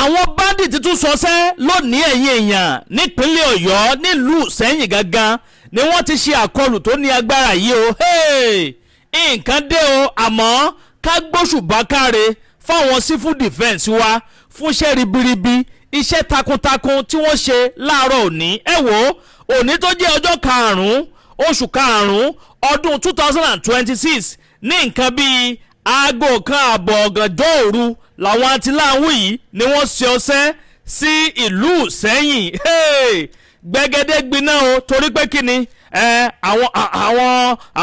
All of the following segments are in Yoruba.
àwọn bandit tún sọsẹ́ lónìí ẹ̀yìn èèyàn nípínlẹ̀ Ọ̀yọ́ nílùú Ìsẹ́yìn gangan ni wọ́n ti ṣe àkọlù tó ní agbára yìí o. Nǹkan dé o, àmọ́ ká gbóṣùbà káre fáwọn civil defence wa fúnṣẹ́ ribiribi iṣẹ́ takuntakun tí wọ́n ṣe láàárọ̀ òní. Ẹ wò ó, òní tó jẹ́ ọjọ́ karùn-ún oṣù karùn-ún ọdún 2026 ní nǹkan bíi aago kan àbọ̀ ọ̀gànjọ́ òru làwọn atiláwọ̀ yìí ni wọ́n ṣe ọṣẹ́ sí ìlú Ìsẹ́yìn. Gbẹ̀gẹ́dẹ́ gbiná o, torí pé kí ni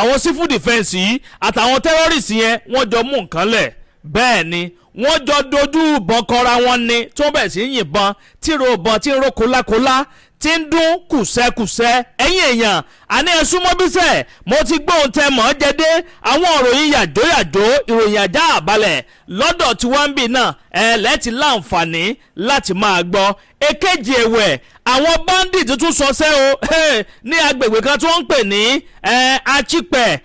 àwọn civil defence yìí àtàwọn terrorists yẹn wọ́n jọ mú nǹkan lẹ̀. Bẹ́ẹ̀ ni wọ́n jọ dojú ìbọn kọra wọn ni tó bẹ̀ sí yìnbọn tíro ìbọn tí ń ro kólákólá tí ń dún kùsẹ́kùsẹ́. Ẹ̀yin èèyàn àní ẹ súnmọ́ bísẹ̀ mo ti gbóhùn tẹ mọ́ jẹ́dé àwọn ìròyìn yàjóyàjó ìròyìn ajá àbálẹ̀ lọ́dọ̀ tí wọ́n ń bì náà lẹ́tì láǹfààní láti máa gbọ́. Èkejì ẹ̀wẹ̀ àwọn bandit tún sọsẹ́ o ní agbègbè kan tí wọ́n ń pè ní Achípẹ̀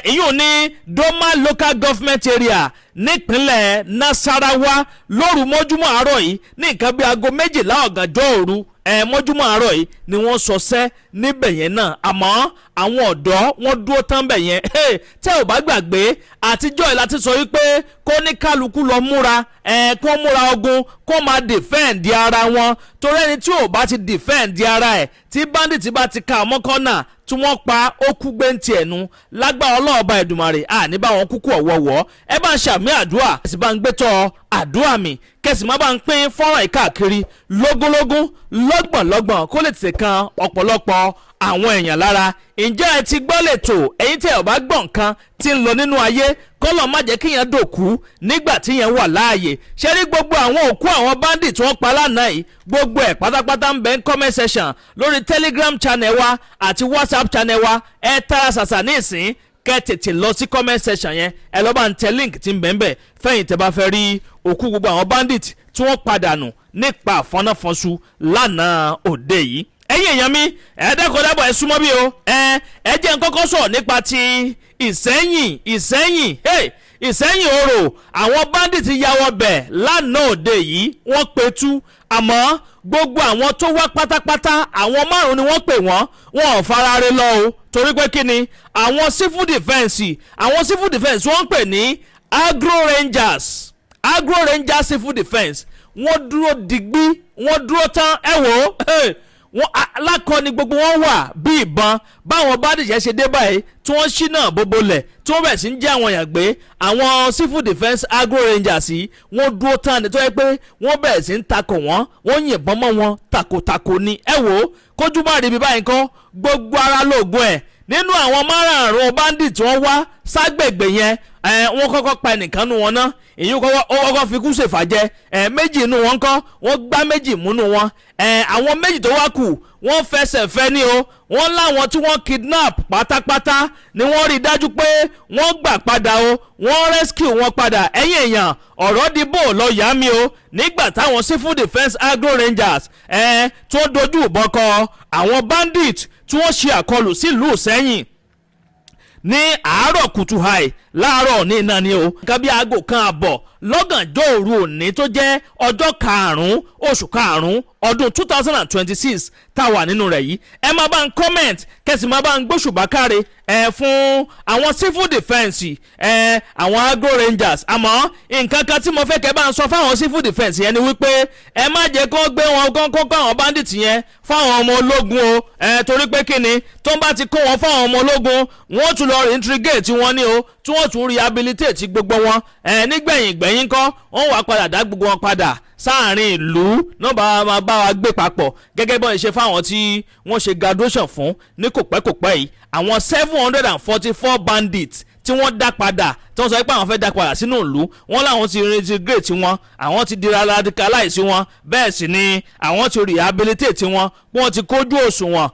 ìyún ní Doma local government area nípínlẹ̀ Nasarawa lóru mọ́júmọ́ àárọ̀ yìí ní nǹkan bí aago 12 ọ̀gànjọ́ òru mọ́júmọ́ àárọ̀ yìí ni wọ́n sọsẹ́ níbẹ̀ yẹn náà. Àmọ́ àwọn ọ̀dọ́ wọ́n dúró tán bẹ̀ yẹn. Tẹ́ ò bá gbàgbé àtijọ́ ìlà ti sọ wípé kó ní kálukú lọ múra kó múra ogun kó máa defend ara wọn, torí ẹni tí ò bá ti defend ara ẹ̀ tí bandit bá ti ka ọmọ kọ́nà tí wọ́n pa ó kú gbẹ́ntì ẹ̀nu lágbára ọlọ́ọ̀bá Èdùmàrè àní bá wọn kúkú ọ̀wọ́wọ́. Ẹ bá ń ṣàmì àdúrà kẹsì bá ń gbẹ́tọ̀ àdúrà mi kẹsì má bá ń pín fọ́nrán ìkáàkiri lógúnlógún lọ́gbọ̀nlọ́gbọ̀n kó lè tètè kan ọ̀pọ̀lọpọ̀ àwọn èèyàn lára. Ǹjẹ́ ẹ ti gbọ́ lẹ́tọ̀ ẹ̀yin tí ẹ bá gbọ́ nǹkan tí ń lọ nínú ayé kọ́lọ̀ má jẹ́ kíyàn dòkú nígbà tí yẹn wà láàyè. Ṣé rí gbogbo àwọn òkú àwọn bandit tí wọ́n pa lánàá yìí gbogbo ẹ̀ pátápátá ń bẹ ń comment section lórí Telegram channel wa àti WhatsApp channel wa. Ẹ tara ṣàṣà ní ìsín kẹ́ tètè lọ sí comment section yẹn ẹ lọ́ bá ń tẹ link tí ń bẹ̀ ń bẹ̀ fẹ́yìn tẹ́ bá fẹ́ rí òkú gbogbo àwọn bandit tí wọ́n padànù nípa àfọ́náfọ́nṣu lánàá òde yìí. Ẹ̀yin èèyàn mi ẹ̀ẹ́dẹ́kọ̀ọ́dẹ́bọ̀ ẹ súnmọ́ bí o ẹ jẹ́ n kọ́kọ́ sọ̀rọ̀ nípa ti Ìsẹ́yìn orò. Àwọn bandit ya wọ bẹ̀ lánàá òde yìí wọ́n petú, àmọ́ gbogbo àwọn tó wá pátápátá àwọn 5 ni wọ́n pè wọ́n ò farare lọ o, torí pé kí ni àwọn civil defence wọ́n ń pè ní agro rangers civil defence wọ́n dúró digbí wọ́n dúró tán. Ẹ wò ó wọ́n alákọ̀ọ́ni gbogbo wọn wà bí ìbọn báwọn bandit yẹn ṣe dé báyìí tí wọ́n ṣínà bobolẹ̀ tí wọ́n bẹ̀rẹ̀ sí ń jẹ́ àwọn èèyàn gbé. Àwọn civil defence agro rangers yìí wọ́n dúró tán ni tó yẹ pé wọ́n bẹ̀rẹ̀ sí ń takò wọ́n yìnbọn mọ́ wọn takòtakò ni. Ẹ wò ó kójú má rí ibi báyìí kọ́ gbogbo ara lóògùn ẹ̀. Nínú àwọn 5 bandit tí wọ́n wá ságbègbè yẹn wọ́n kọ́kọ́ pa ẹnìkan nù wọn náà èyí kọ́kọ́ fi kú ṣèfàjẹ́ 2 inú wọn kọ́ wọ́n gbá 2 múnú wọn. Àwọn 2 tó wá kù wọ́n fẹsẹ̀ fẹ́ ní o. Wọ́n láwọn tí wọ́n kidnap pátápátá ni wọ́n rí dájú pé wọ́n gbà padà o, wọ́n rescue wọn padà. Ẹ̀yin èèyàn ọ̀rọ̀ dìbò lọ yá mi o nígbà táwọn civil defence agro rangers tó dojú ìbọn kọ àwọn bandit tí wọ́n ṣe àkọlù sílùú Ìsẹ́yìn ní àárọ̀ kùtù hàì láàárọ̀ ní iná ni o. Nǹkan bí aago kan àbọ̀ lọ́gànjọ́ òru òní tó jẹ́ ọjọ́ karùn-ún oṣù karùn-ún ọdún 2026 tá a wà nínú rẹ̀ yìí. Ẹ máa bá ń comment kẹsì máa bá ń gbóṣùbà káre fún àwọn civil defence àwọn agro rangers. Àmọ́ nǹkan kan tí mo fẹ́ kẹ́ bá ń sọ fáwọn civil defence yẹn ni wípé ẹ má jẹ́ kó gbé wọn kó àwọn bandit yẹn fáwọn ọmọ ológun o, torí pé kíni tó ń bá ti kó wọn fáwọn ọmọ ológun wọ́n tún lọ reintegrate wọn ní o tí wọ́n tún rehabilitate gbogbo wọn nígbẹ̀yìn kọ́ wọ́n wá padà dá gbogbo wọn padà sáàrin ìlú náà bá wa gbé papọ̀ gẹ́gẹ́ bọ́n ṣe fáwọn tí wọ́n ṣe graduation fún ní kòpẹ́kòpẹ́ yìí. Àwọn 744 bandits tí wọ́n dá padà tí wọ́n sọ pé àwọn fẹ́ dá padà sínú ìlú wọ́n láwọn ti reintegrate wọn, àwọn ti di radicalize wọn, bẹ́ẹ̀ sì ni àwọn ti rehabilitate wọn, wọ́n ti kójú òṣùwọ̀n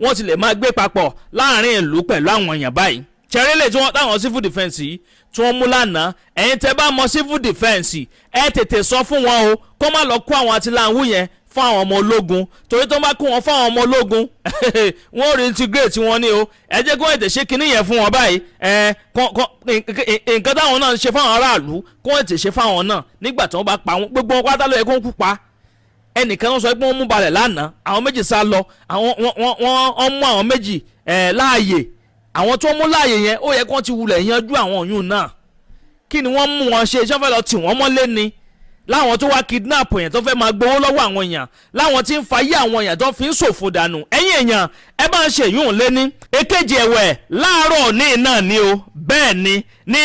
wọ́n ti lè máa gbé papọ̀ láàrin ìlú pẹ̀lú àwọn èèyàn báyìí. Ṣẹ̀rẹ́lẹ̀ tí wọ́n táwọn civil defence yìí tí wọ́n mú lánàá ẹ̀yin tẹ́ bá mọ civil defence ẹ tètè sọ fún wọn o kó má lọ kó àwọn àtìláwù yẹn fún àwọn ọmọ ológun torí tó bá kó wọn fún àwọn ọmọ ológun wọ́n ò reintegrate wọn ní o ẹ jẹ́ kó ètè ṣe kinní yẹn fún wọn báyìí nǹkan táwọn náà ń ṣe fáwọn aráàlú kó ètè ṣe fáwọn náà nígbà tí wọ́n bá pa wọn gbogbo wọn pátá ló yẹ kó ń kú pa ẹnìkan ló sọ pé wọ́n mú balẹ̀ lánàá àwọn méjì sá lọ wọ́n mú àwọn méjì láàyè àwọn tó mú láàyè yẹn ó yẹ kó ti wulẹ̀ yanjú àwọn òyìn náà kí ni wọ́n mú wọn ṣe ṣé wọ́n fẹ́ lọ tì wọ́n mọ́lé ni láwọn tó wá kidnap èèyàn tó fẹ́ máa gbowó lọ́wọ́ àwọn èèyàn láwọn tí ń fayé àwọn èèyàn tó fi ń ṣòfò dànù ẹ̀yìn èèyàn ẹ bá ń ṣe yún lé ní èkejì ẹ̀wẹ̀ láàárọ̀ ní náà ni o bẹ́ẹ̀ ni ní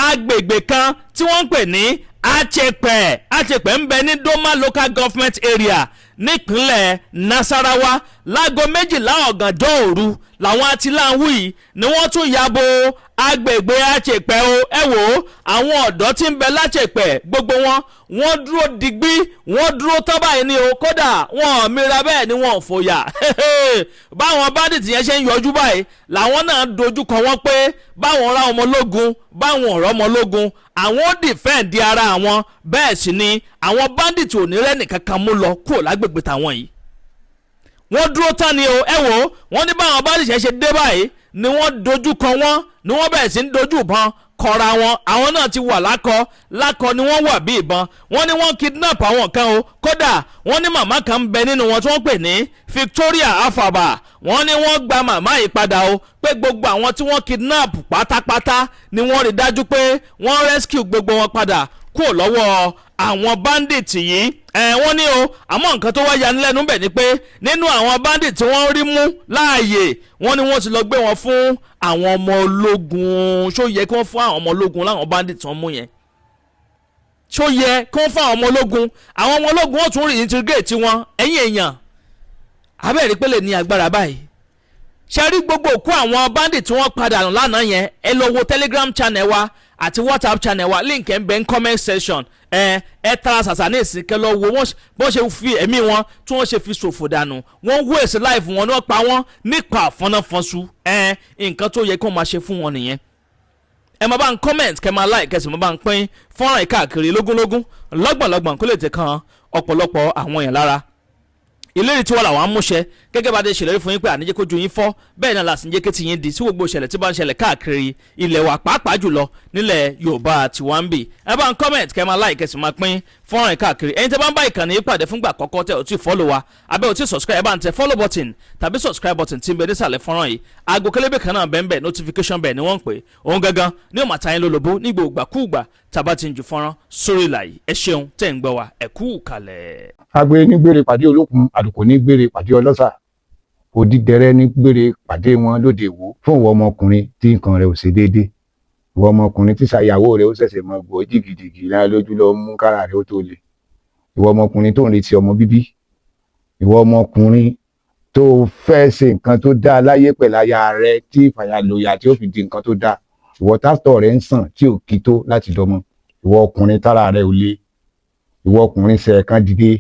agbègbè kan tí wọ́n ń pè ní Achepẹ ń bẹ ní Doma local government area nípínlẹ̀ Nasarawa láago 12 ọ̀gànjọ́ òru làwọn atiláwù yìí ni wọ́n tún ya bo agbègbè Achepẹ o ẹ wò ó àwọn ọ̀dọ́ tí ń bẹ láchepẹ gbogbo wọ́n dúró digbí wọ́n dúró tán báyìí ni o kódà wọn ò mira bẹ́ẹ̀ ni wọn ò fòyà báwọn bandit yẹn ṣe ń yọjú báyìí làwọn náà dojú kọ wọ́n pé báwọn ra ọmọ ológun báwọn ọ̀rọ̀ ọmọ ológun àwọn ó dìfẹ́ǹdì ara àwọn bẹ́ẹ̀ sì ni àwọn bandit ò ní rẹ́nì kankan mú lọ kúrò lágbègbè tàwọn yìí wọ́n dúró tán ni o ẹ wò ó wọ́n ní báwọn bandit ṣe dé báyìí ni wọ́n dojú kọ wọ́n ni wọ́n bẹ̀rẹ̀ sí ń dojú ìbọn kọra wọn àwọn náà ti wà lákọ ni wọ́n wà bí ìbọn wọ́n ní wọ́n kidnap àwọn kan o kódà wọ́n ní màmá kan ń bẹ nínú wọn tí wọ́n pè ní Victoria Afaba wọ́n ní wọ́n gba màmá yìí padà o pé gbogbo àwọn tí wọ́n kidnap pátápátá ni wọ́n rí dájú pé wọ́n rescue gbogbo wọn padà kúrò lọ́wọ́ àwọn bandit yìí wọ́n ní o àmọ́ nǹkan tó wá yanilẹ́nu bẹ̀ ni pé nínú àwọn bandit tí wọ́n rí mú láàyè wọ́n ní wọ́n ti lọ gbé wọn fún àwọn ọmọ ológun ṣó yẹ kí wọ́n fún àwọn ọmọ ológun láwọn bandit tí wọ́n mú yẹn ṣó yẹ kí wọ́n fún àwọn ọmọ ológun wọ́n tún reintegrate wọn ẹ̀yìn èèyàn abẹ́rẹ́ pé lè ní agbára báyìí ṣe rí gbogbo òkú àwọn bandit tí wọ́n padà nù lánàá yẹn ẹ lọ wo Telegram channel wa àti WhatsApp channel wa link ẹ̀ ń bẹ ń comment section ẹ tara ṣàṣà ní ìsìnkẹ́ lọ wo bọ́n ṣe fi ẹ̀mí wọn tí wọ́n ṣe fi ṣòfò dànù wọ́n waste life wọn náà pa wọ́n nípa àfọ́náfọ́nṣu nǹkan tó yẹ kó máa ṣe fún wọn nìyẹn ẹ máa bá ń comment kẹ́ máa like kẹ́sì máa bá ń pín fọ́nrán ìkáàkiri lógúnlógún lọ́gbọ̀nlọ́gbọ̀n kó lè tẹ̀ kan ọ̀pọ̀lọpọ̀ àwọn èèyàn lára ìlérí tí wọ́n làwọn á múṣẹ gẹ́gẹ́ bá dé ṣèlérí fún yín pé àníjẹ́ kójú yín fọ́ bẹ́ẹ̀ náà làsìn jẹ́ kí ti yín di sí gbogbo ìṣẹ̀lẹ̀ tí bá ń ṣẹlẹ̀ káàkiri ilẹ̀ wa pàápàá jùlọ nílẹ̀ Yorùbá tiwa ń bì ẹ bá ń comment kẹ́ máa like kẹ́sì máa pín fọ́nrán káàkiri ẹ̀yin tẹ́ bá ń bá ìkànnì yìí pàdé fúngbà àkọ́kọ́ tẹ́ ò tí follow wa abẹ́ ò tí subscribe ẹ bá ń tẹ follow button tàbí subscribe button tí ń bẹ nísàlẹ̀ fọ́nrán yìí aago kélébé kan náà bẹ́ẹ̀ notification bẹ́ẹ̀ ni wọ́n ń pè òun gangan ní ó máa ta yín lólobó ní gbogbo tàbá ti ń ju fọ́nrán sórí ìlà yìí ẹ ṣeun tẹ́ ń gbọ́ wa ẹ kú kalẹ̀. agbe ní gbére pàdé olókun àdùkò ní gbére pàdé ọlọ́sà òdìdẹrẹ́ ní gbére pàdé wọn lóde ìwò fún ìwọ ọmọkùnrin tí nǹkan rẹ̀ ò ṣe déédéé ìwọ ọmọkùnrin tí ṣàyàwó rẹ̀ ó ṣẹ̀ṣẹ̀ mọ gbọ́ jìgìjìgì lára lójú lọ mú kára rẹ̀ ó tó le ìwọ ọmọkùnrin tó ń retí ọmọ bíbí ìwọ ọmọkùnrin tó fẹ́ ṣe nǹkan tó dáa láyé pẹ̀lú aya rẹ̀ tí ìfàyàlòyà tí ó fi di nǹkan tó dáa ìwọ tásítọ̀ rẹ̀ ń sàn tí ò kí tó láti dọmọ ìwọ ọkùnrin tára rẹ̀ ò le ìwọ ọkùnrin ṣẹ̀ẹ̀kan dìde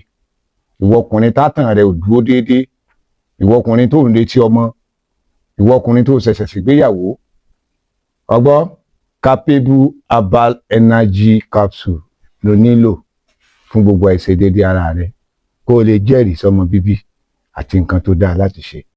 ìwọ ọkùnrin tátàn rẹ̀ ò dúró déédéé ìwọ ọkùnrin tó ń retí ọmọ ìwọ ọkùnrin tó ṣẹ̀ṣẹ̀ ṣègbéyàwó ọgbọ́ capable herbal energy capsule ló nílò fún gbogbo àìṣedéédé ara rẹ̀ kó o lè jẹ́rìí sọmọ bíbí àti nǹkan tó dáa láti ṣe.